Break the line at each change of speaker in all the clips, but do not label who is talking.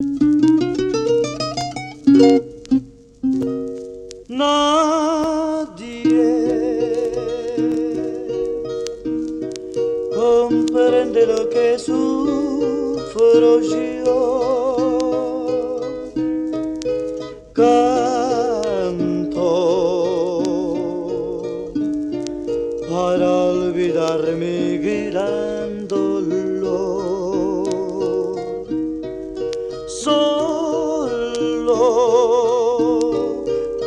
Nadie comprende lo que sufro yo. Canto para olvidar mi gran dolor. Solo,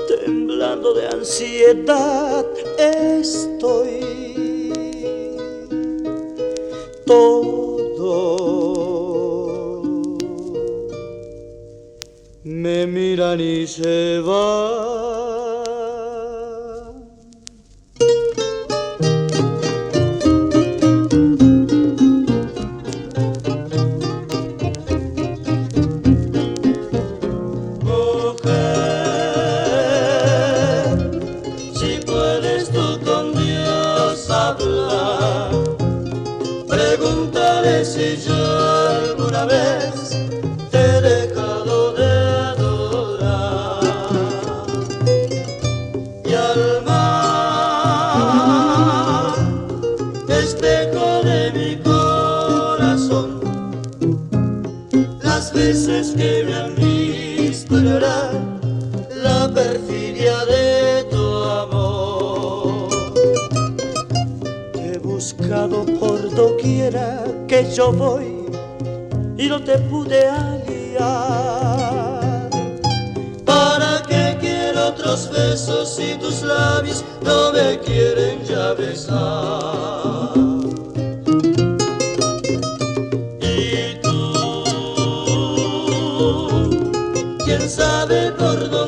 temblando de ansiedad estoy. Todo me miran y se van. Pregúntale si yo alguna vez te he dejado de adorar. Y al mar, espejo de mi corazón, las veces que me han visto llorar la perfidia de tu amor. Te he buscado por doquiera que yo voy y no te pude hallar. ¿Para qué quiero otros besos si tus labios no me quieren ya besar? Y tú, quién sabe por dónde